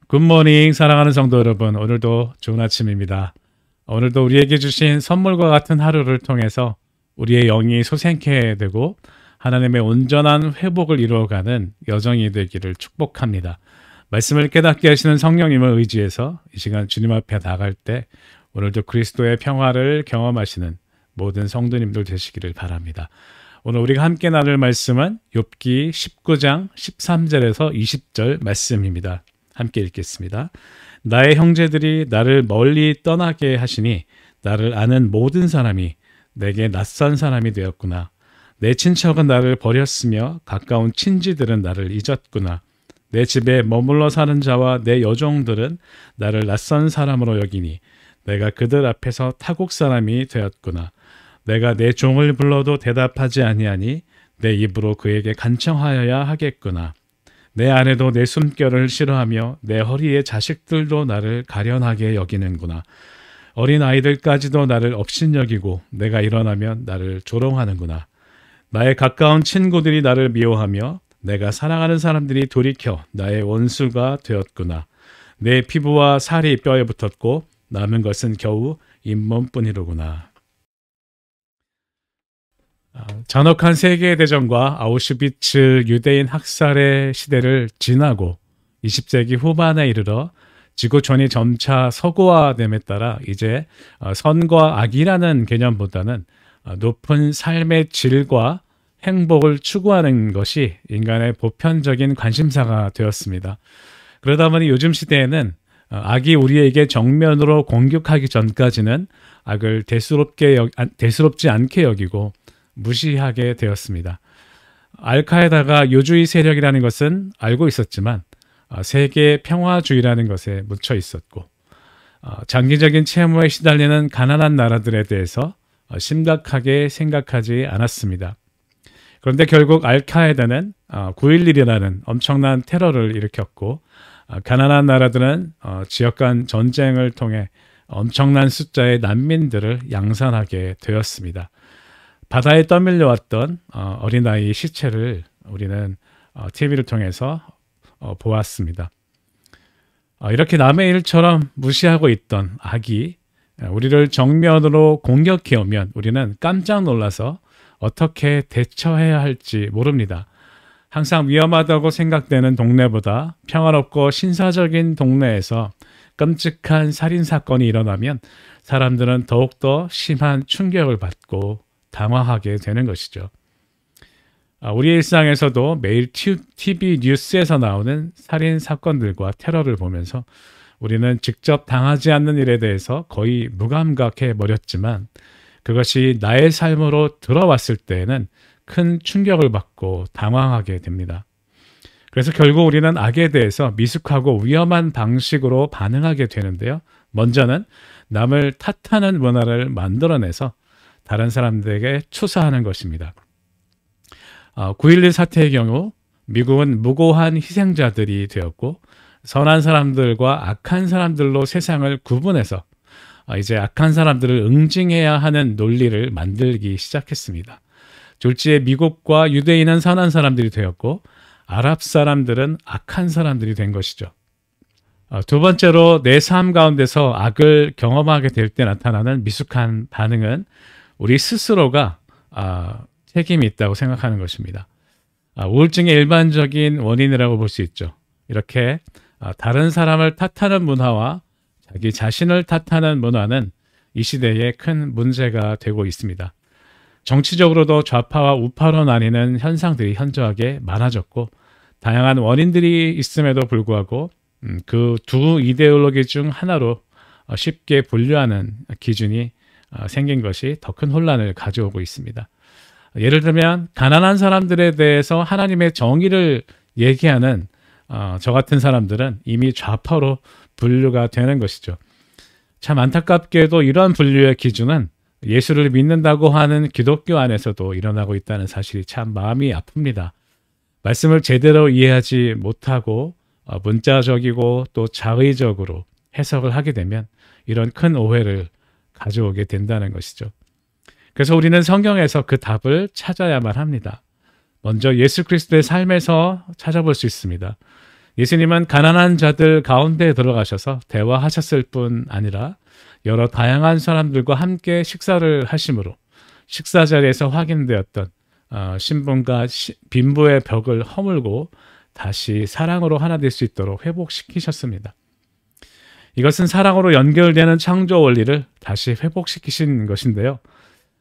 굿모닝 사랑하는 성도 여러분, 오늘도 좋은 아침입니다. 오늘도 우리에게 주신 선물과 같은 하루를 통해서 우리의 영이 솟생케 되고 하나님의 온전한 회복을 이루어가는 여정이 되기를 축복합니다. 말씀을 깨닫게 하시는 성령님을 의지해서 이 시간 주님 앞에 나갈 때 오늘도 그리스도의 평화를 경험하시는 모든 성도님들 되시기를 바랍니다. 오늘 우리가 함께 나눌 말씀은 욥기 19장 13절에서 20절 말씀입니다. 함께 읽겠습니다. 나의 형제들이 나를 멀리 떠나게 하시니 나를 아는 모든 사람이 내게 낯선 사람이 되었구나. 내 친척은 나를 버렸으며 가까운 친지들은 나를 잊었구나. 내 집에 머물러 사는 자와 내 여종들은 나를 낯선 사람으로 여기니 내가 그들 앞에서 타국 사람이 되었구나. 내가 내 종을 불러도 대답하지 아니하니 내 입으로 그에게 간청하여야 하겠구나. 내 아내도 내 숨결을 싫어하며 내 허리의 자식들도 나를 가련하게 여기는구나. 어린 아이들까지도 나를 업신여기고 내가 일어나면 나를 조롱하는구나. 나의 가까운 친구들이 나를 미워하며 내가 사랑하는 사람들이 돌이켜 나의 원수가 되었구나. 내 피부와 살이 뼈에 붙었고 남은 것은 겨우 잇몸뿐이로구나. 잔혹한 세계대전과 아우슈비츠 유대인 학살의 시대를 지나고 20세기 후반에 이르러 지구촌이 점차 서구화됨에 따라 이제 선과 악이라는 개념보다는 높은 삶의 질과 행복을 추구하는 것이 인간의 보편적인 관심사가 되었습니다. 그러다 보니 요즘 시대에는 악이 우리에게 정면으로 공격하기 전까지는 악을 대수롭지 않게 여기고 무시하게 되었습니다. 알카에다가 요주의 세력이라는 것은 알고 있었지만 세계 평화주의라는 것에 묻혀 있었고 장기적인 채무에 시달리는 가난한 나라들에 대해서 심각하게 생각하지 않았습니다. 그런데 결국 알카에다는 9.11이라는 엄청난 테러를 일으켰고 가난한 나라들은 지역 간 전쟁을 통해 엄청난 숫자의 난민들을 양산하게 되었습니다. 바다에 떠밀려왔던 어린아이의 시체를 우리는 TV를 통해서 보았습니다. 이렇게 남의 일처럼 무시하고 있던 악이 우리를 정면으로 공격해오면 우리는 깜짝 놀라서 어떻게 대처해야 할지 모릅니다. 항상 위험하다고 생각되는 동네보다 평화롭고 신사적인 동네에서 끔찍한 살인사건이 일어나면 사람들은 더욱더 심한 충격을 받고 당황하게 되는 것이죠. 우리의 일상에서도 매일 TV 뉴스에서 나오는 살인 사건들과 테러를 보면서 우리는 직접 당하지 않는 일에 대해서 거의 무감각해 버렸지만 그것이 나의 삶으로 들어왔을 때에는 큰 충격을 받고 당황하게 됩니다. 그래서 결국 우리는 악에 대해서 미숙하고 위험한 방식으로 반응하게 되는데요. 먼저는 남을 탓하는 문화를 만들어내서 다른 사람들에게 추사하는 것입니다. 9.11 사태의 경우 미국은 무고한 희생자들이 되었고 선한 사람들과 악한 사람들로 세상을 구분해서 이제 악한 사람들을 응징해야 하는 논리를 만들기 시작했습니다. 졸지에 미국과 유대인은 선한 사람들이 되었고 아랍 사람들은 악한 사람들이 된 것이죠. 두 번째로 내 삶 가운데서 악을 경험하게 될 때 나타나는 미숙한 반응은 우리 스스로가 책임이 있다고 생각하는 것입니다. 우울증의 일반적인 원인이라고 볼 수 있죠. 이렇게 다른 사람을 탓하는 문화와 자기 자신을 탓하는 문화는 이 시대에 큰 문제가 되고 있습니다. 정치적으로도 좌파와 우파로 나뉘는 현상들이 현저하게 많아졌고 다양한 원인들이 있음에도 불구하고 그 두 이데올로기 중 하나로 쉽게 분류하는 기준이 생긴 것이 더 큰 혼란을 가져오고 있습니다. 예를 들면 가난한 사람들에 대해서 하나님의 정의를 얘기하는 저 같은 사람들은 이미 좌파로 분류가 되는 것이죠. 참 안타깝게도 이러한 분류의 기준은 예수를 믿는다고 하는 기독교 안에서도 일어나고 있다는 사실이 참 마음이 아픕니다. 말씀을 제대로 이해하지 못하고 문자적이고 또 자의적으로 해석을 하게 되면 이런 큰 오해를 가져오게 된다는 것이죠. 그래서 우리는 성경에서 그 답을 찾아야만 합니다. 먼저 예수 그리스도의 삶에서 찾아볼 수 있습니다. 예수님은 가난한 자들 가운데 들어가셔서 대화하셨을 뿐 아니라 여러 다양한 사람들과 함께 식사를 하심으로 식사 자리에서 확인되었던 신분과 빈부의 벽을 허물고 다시 사랑으로 하나 될 수 있도록 회복시키셨습니다. 이것은 사랑으로 연결되는 창조 원리를 다시 회복시키신 것인데요.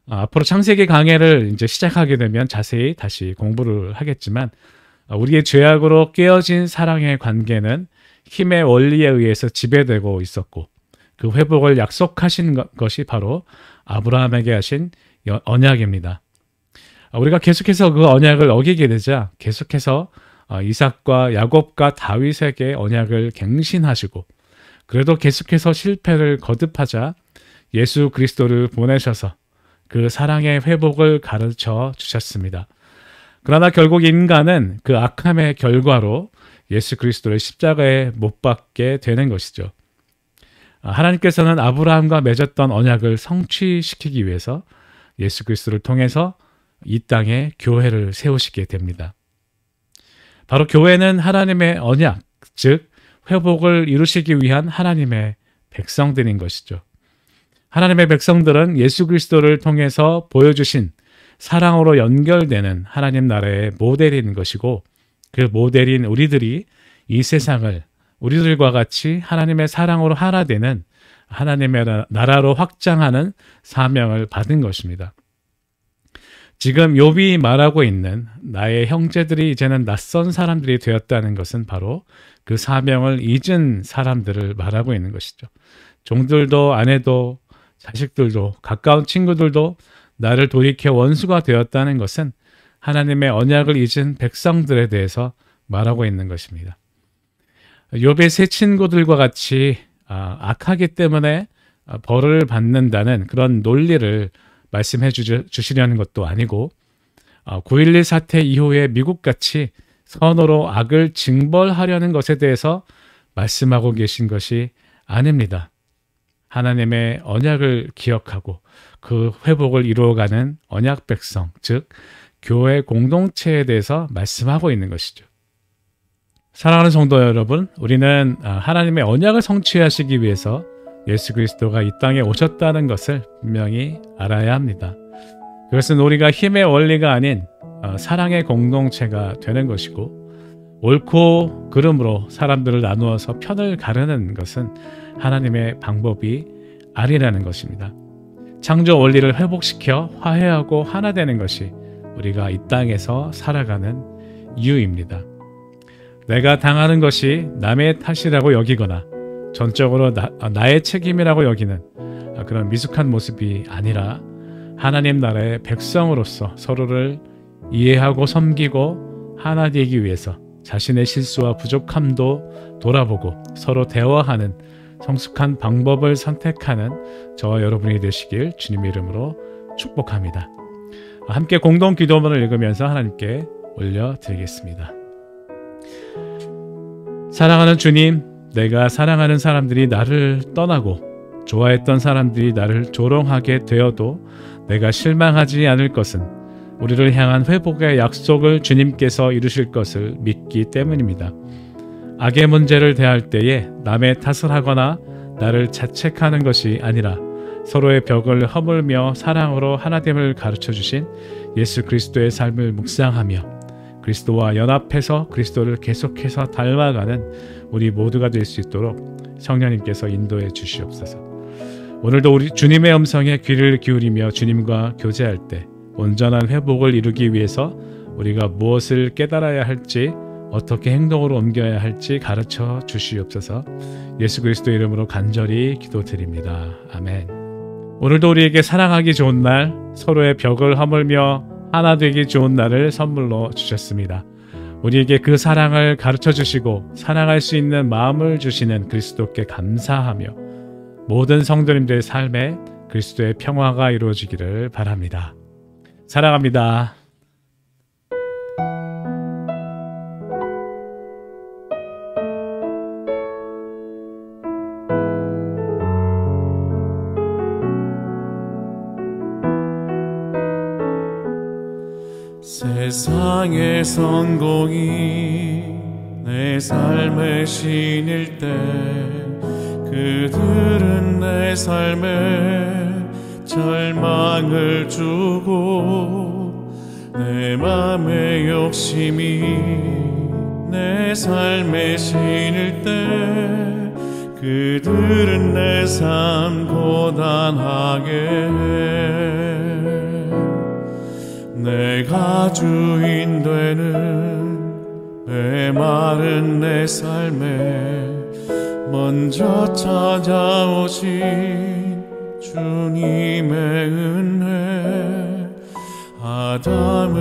앞으로 창세기 강해를 이제 시작하게 되면 자세히 다시 공부를 하겠지만 우리의 죄악으로 깨어진 사랑의 관계는 힘의 원리에 의해서 지배되고 있었고 그 회복을 약속하신 것이 바로 아브라함에게 하신 언약입니다. 우리가 계속해서 그 언약을 어기게 되자 계속해서 이삭과 야곱과 다윗에게 언약을 갱신하시고 그래도 계속해서 실패를 거듭하자 예수 그리스도를 보내셔서 그 사랑의 회복을 가르쳐 주셨습니다. 그러나 결국 인간은 그 악함의 결과로 예수 그리스도를 십자가에 못 박게 되는 것이죠. 하나님께서는 아브라함과 맺었던 언약을 성취시키기 위해서 예수 그리스도를 통해서 이 땅에 교회를 세우시게 됩니다. 바로 교회는 하나님의 언약, 즉 회복을 이루시기 위한 하나님의 백성들인 것이죠. 하나님의 백성들은 예수 그리스도를 통해서 보여주신 사랑으로 연결되는 하나님 나라의 모델인 것이고 그 모델인 우리들이 이 세상을 우리들과 같이 하나님의 사랑으로 하나 되는 하나님의 나라로 확장하는 사명을 받은 것입니다. 지금 욥이 말하고 있는 나의 형제들이 이제는 낯선 사람들이 되었다는 것은 바로 그 사명을 잊은 사람들을 말하고 있는 것이죠. 종들도 아내도 자식들도 가까운 친구들도 나를 돌이켜 원수가 되었다는 것은 하나님의 언약을 잊은 백성들에 대해서 말하고 있는 것입니다. 욥의 세 친구들과 같이 악하기 때문에 벌을 받는다는 그런 논리를 말씀해 주시려는 것도 아니고 9.11 사태 이후에 미국같이 선으로 악을 징벌하려는 것에 대해서 말씀하고 계신 것이 아닙니다. 하나님의 언약을 기억하고 그 회복을 이루어가는 언약 백성, 즉 교회 공동체에 대해서 말씀하고 있는 것이죠. 사랑하는 성도 여러분, 우리는 하나님의 언약을 성취하시기 위해서 예수 그리스도가 이 땅에 오셨다는 것을 분명히 알아야 합니다. 그것은 우리가 힘의 원리가 아닌 사랑의 공동체가 되는 것이고 옳고 그름으로 사람들을 나누어서 편을 가르는 것은 하나님의 방법이 아니라는 것입니다. 창조 원리를 회복시켜 화해하고 하나 되는 것이 우리가 이 땅에서 살아가는 이유입니다. 내가 당하는 것이 남의 탓이라고 여기거나 전적으로 나의 책임이라고 여기는 그런 미숙한 모습이 아니라 하나님 나라의 백성으로서 서로를 이해하고 섬기고 하나 되기 위해서 자신의 실수와 부족함도 돌아보고 서로 대화하는 성숙한 방법을 선택하는 저와 여러분이 되시길 주님의 이름으로 축복합니다. 함께 공동 기도문을 읽으면서 하나님께 올려드리겠습니다. 사랑하는 주님, 내가 사랑하는 사람들이 나를 떠나고 좋아했던 사람들이 나를 조롱하게 되어도 내가 실망하지 않을 것은 우리를 향한 회복의 약속을 주님께서 이루실 것을 믿기 때문입니다. 악의 문제를 대할 때에 남의 탓을 하거나 나를 자책하는 것이 아니라 서로의 벽을 허물며 사랑으로 하나됨을 가르쳐 주신 예수 그리스도의 삶을 묵상하며 그리스도와 연합해서 그리스도를 계속해서 닮아가는 우리 모두가 될 수 있도록 성령님께서 인도해 주시옵소서. 오늘도 우리 주님의 음성에 귀를 기울이며 주님과 교제할 때 온전한 회복을 이루기 위해서 우리가 무엇을 깨달아야 할지 어떻게 행동으로 옮겨야 할지 가르쳐 주시옵소서. 예수 그리스도 이름으로 간절히 기도드립니다. 아멘. 오늘도 우리에게 사랑하기 좋은 날, 서로의 벽을 허물며 하나 되기 좋은 날을 선물로 주셨습니다. 우리에게 그 사랑을 가르쳐 주시고 사랑할 수 있는 마음을 주시는 그리스도께 감사하며 모든 성도님들의 삶에 그리스도의 평화가 이루어지기를 바랍니다. 사랑합니다. 세상의 성공이 내 삶의 신일 때 그들은 내 삶에 절망을 주고 내 맘의 욕심이 내 삶의 신일 때 그들은 내 삶 고단하게 해. 내가 주인 되는 메마른 내 삶에 먼저 찾아오신 주님의 은혜, 아담으로부터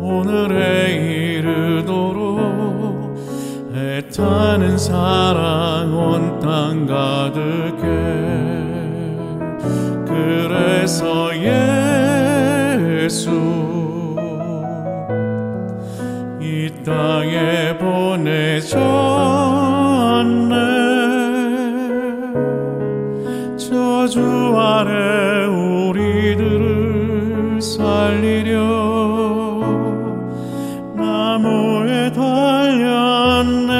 오늘에 이르도록 애타는 사랑 온 땅 가득해. 그래서 예수 이 땅에 보내셨네. 저주 아래 우리들을 살리려 나무에 달렸네.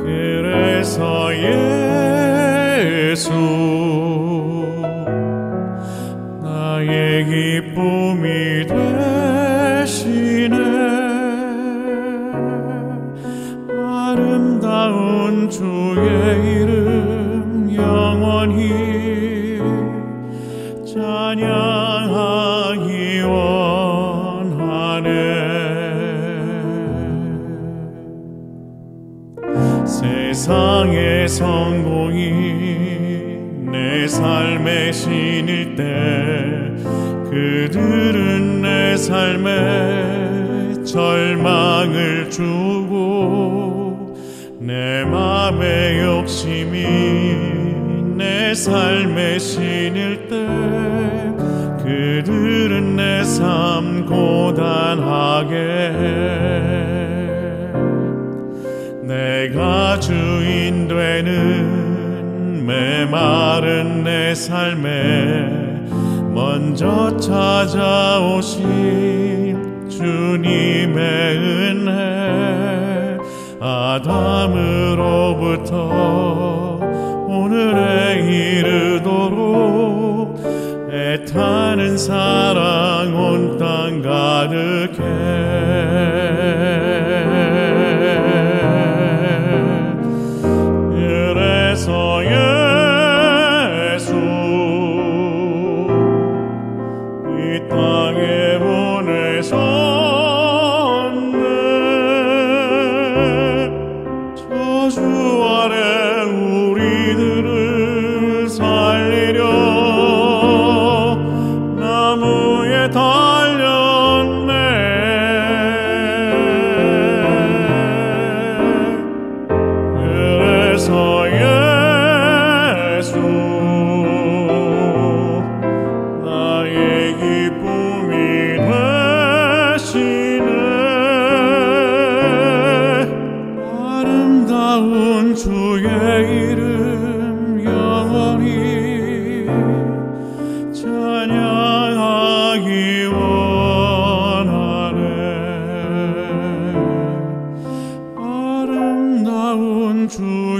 그래서 예수 나의 기쁨이 되시네. 아름다운 주의 이름 영원히 찬양하기 원하네. 세상의 성공이 내 삶의 신일 때 그들은 내 삶에 절망을 주고 내 맘의 욕심이 내 삶의 신일 때 그들은 내 삶 고단하게 해. 내가 주인 되는 메마른 내 삶에 먼저 찾아오신 주님의 은혜, 아담으로부터 오늘에 이르도록 애타는 사랑 온 땅 가득해. 그래서 예수 이 땅에 보내셨네. 저주 아래 우리들을 살리려 나무에 달렸네. 그래서 예수 나의 기쁨이 되시네. 아름다운 주의 이름 영원히 찬양하기 원하네. 아름다운 주